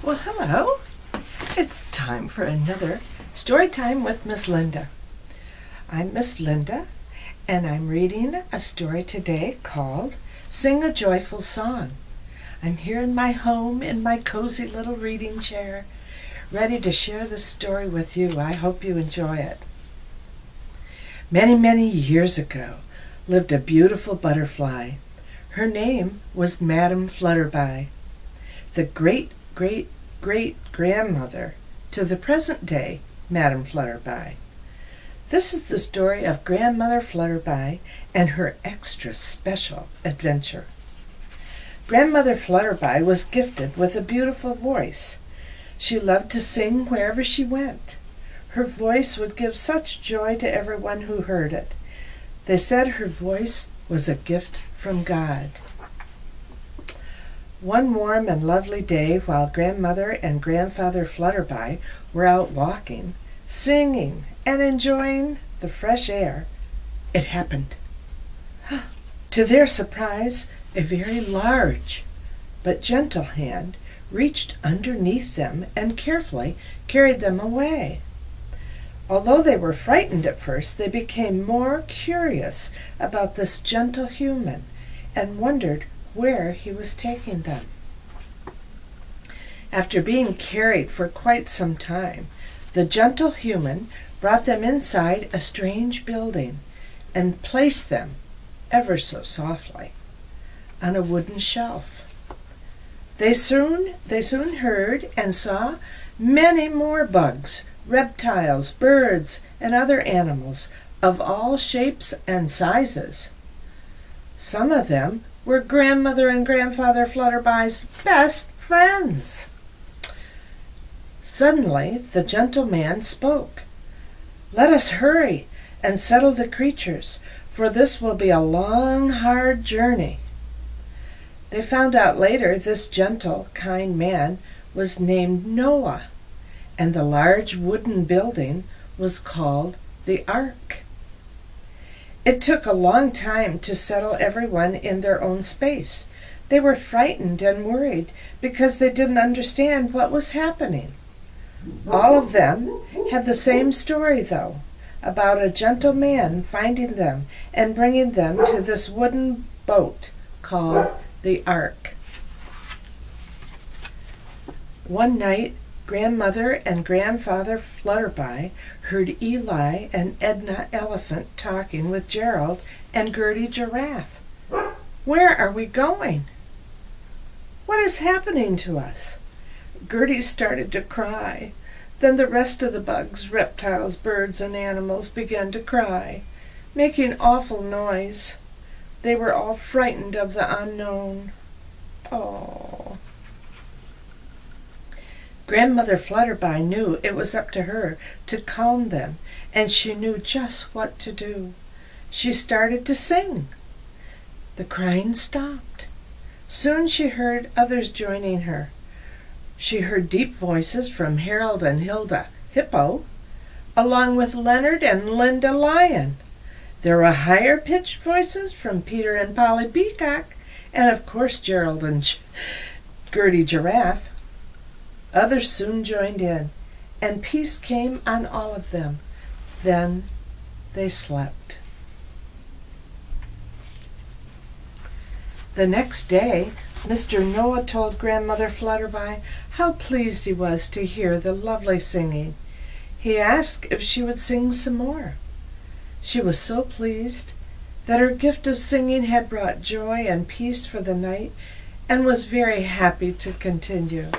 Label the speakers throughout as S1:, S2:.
S1: Well, hello. It's time for another story time with Miss Linda. I'm Miss Linda, and I'm reading a story today called Sing a Joyful Song. I'm here in my home in my cozy little reading chair, ready to share this story with you. I hope you enjoy it. Many, many years ago lived a beautiful butterfly. Her name was Madame Flutterby, the great-great-great-grandmother to the present day Madame Flutterby. This is the story of Grandmother Flutterby and her extra special adventure. Grandmother Flutterby was gifted with a beautiful voice. She loved to sing wherever she went. Her voice would give such joy to everyone who heard it. They said her voice was a gift from God. One warm and lovely day, while Grandmother and Grandfather Flutterby were out walking, singing, and enjoying the fresh air, it happened. To their surprise, a very large but gentle hand reached underneath them and carefully carried them away. Although they were frightened at first, they became more curious about this gentle human and wondered where he was taking them. After being carried for quite some time, the gentle human brought them inside a strange building and placed them, ever so softly, on a wooden shelf. They soon heard and saw many more bugs, reptiles, birds, and other animals of all shapes and sizes. Some of them were Grandmother and Grandfather Flutterby's best friends. Suddenly, the gentle man spoke. "Let us hurry and settle the creatures, for this will be a long, hard journey." They found out later this gentle, kind man was named Noah, and the large wooden building was called the Ark. It took a long time to settle everyone in their own space. They were frightened and worried because they didn't understand what was happening. All of them had the same story, though, about a gentle man finding them and bringing them to this wooden boat called the Ark. One night, Grandmother and Grandfather Flutterby heard Eli and Edna Elephant talking with Gerald and Gertie Giraffe. "Where are we going? What is happening to us?" Gertie started to cry. Then the rest of the bugs, reptiles, birds, and animals began to cry, making awful noise. They were all frightened of the unknown. Oh. Grandmother Flutterby knew it was up to her to calm them, and she knew just what to do. She started to sing. The crying stopped. Soon she heard others joining her. She heard deep voices from Harold and Hilda Hippo, along with Leonard and Linda Lion. There were higher-pitched voices from Peter and Polly Peacock, and of course Gerald and Gertie Giraffe. Others soon joined in, and peace came on all of them. Then they slept. The next day, Mr. Noah told Grandmother Flutterby how pleased he was to hear the lovely singing. He asked if she would sing some more. She was so pleased that her gift of singing had brought joy and peace for the night and was very happy to continue.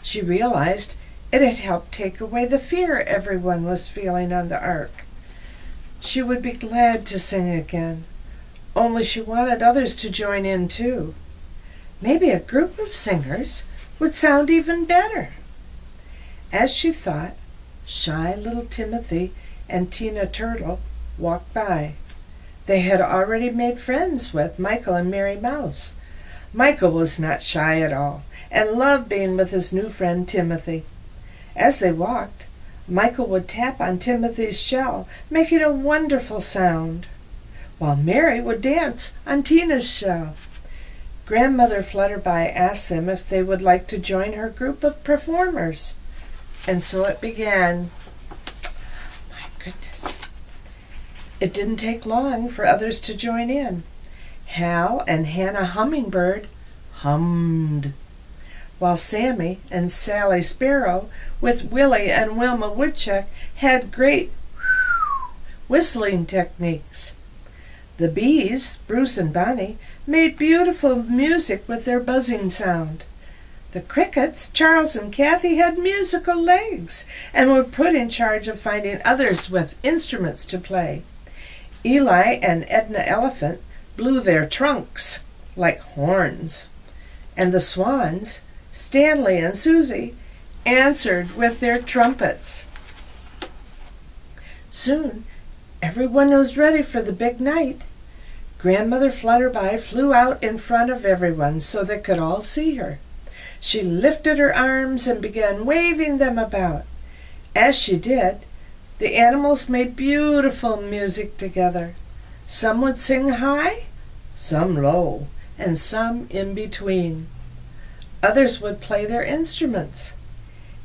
S1: She realized it had helped take away the fear everyone was feeling on the Ark. She would be glad to sing again, only she wanted others to join in too. Maybe a group of singers would sound even better. As she thought, shy little Timothy and Tina Turtle walked by. They had already made friends with Michael and Mary Mouse. Michael was not shy at all and loved being with his new friend Timothy. As they walked, Michael would tap on Timothy's shell, making a wonderful sound, while Mary would dance on Tina's shell. Grandmother Flutterby asked them if they would like to join her group of performers. And so it began. My goodness. It didn't take long for others to join in. Hal and Hannah Hummingbird hummed, while Sammy and Sally Sparrow, with Willie and Wilma Woodchuck, had great whistling techniques. The bees, Bruce and Bonnie, made beautiful music with their buzzing sound. The crickets, Charles and Kathy, had musical legs and were put in charge of finding others with instruments to play. Eli and Edna Elephant blew their trunks like horns, and the swans, Stanley and Susie, answered with their trumpets. Soon everyone was ready for the big night. Grandmother Flutterby flew out in front of everyone so they could all see her. She lifted her arms and began waving them about. As she did, the animals made beautiful music together. Some would sing high, some low, and some in between. Others would play their instruments.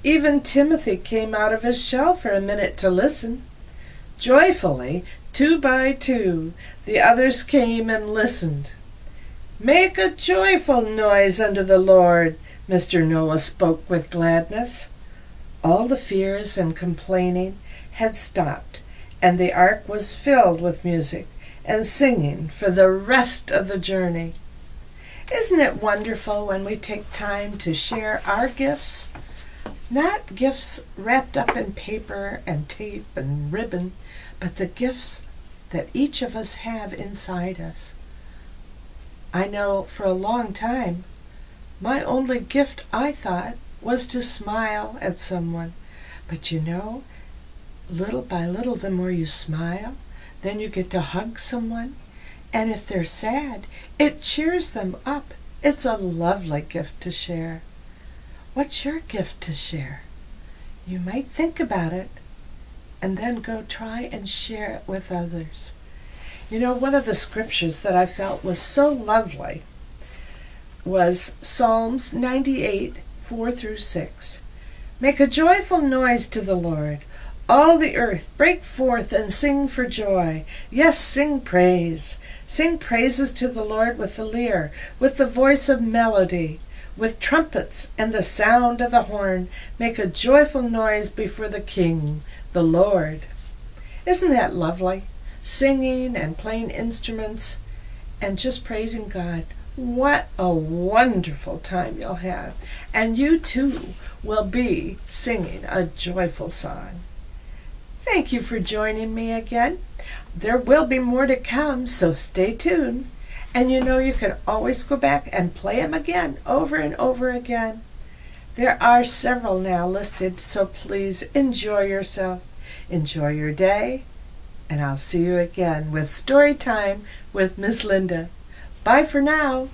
S1: Even Timothy came out of his shell for a minute to listen. Joyfully, 2 by 2, the others came and listened. "Make a joyful noise unto the Lord," Mr. Noah spoke with gladness. All the fears and complaining had stopped, and the ark was filled with music and singing for the rest of the journey. Isn't it wonderful when we take time to share our gifts? Not gifts wrapped up in paper and tape and ribbon, but the gifts that each of us have inside us. I know for a long time, my only gift, I thought, was to smile at someone. But you know, little by little, the more you smile, then you get to hug someone. And if they're sad, it cheers them up. It's a lovely gift to share. What's your gift to share? You might think about it and then go try and share it with others. You know, one of the scriptures that I felt was so lovely was Psalms 98, 4 through 6. "Make a joyful noise to the Lord. All the earth, break forth and sing for joy. Yes, sing praise. Sing praises to the Lord with the lyre, with the voice of melody, with trumpets and the sound of the horn. Make a joyful noise before the King, the Lord." Isn't that lovely? Singing and playing instruments and just praising God. What a wonderful time you'll have. And you too will be singing a joyful song. Thank you for joining me again. There will be more to come, so stay tuned. And you know you can always go back and play them again, over and over again. There are several now listed, so please enjoy yourself. Enjoy your day, and I'll see you again with Storytime with Miss Linda. Bye for now.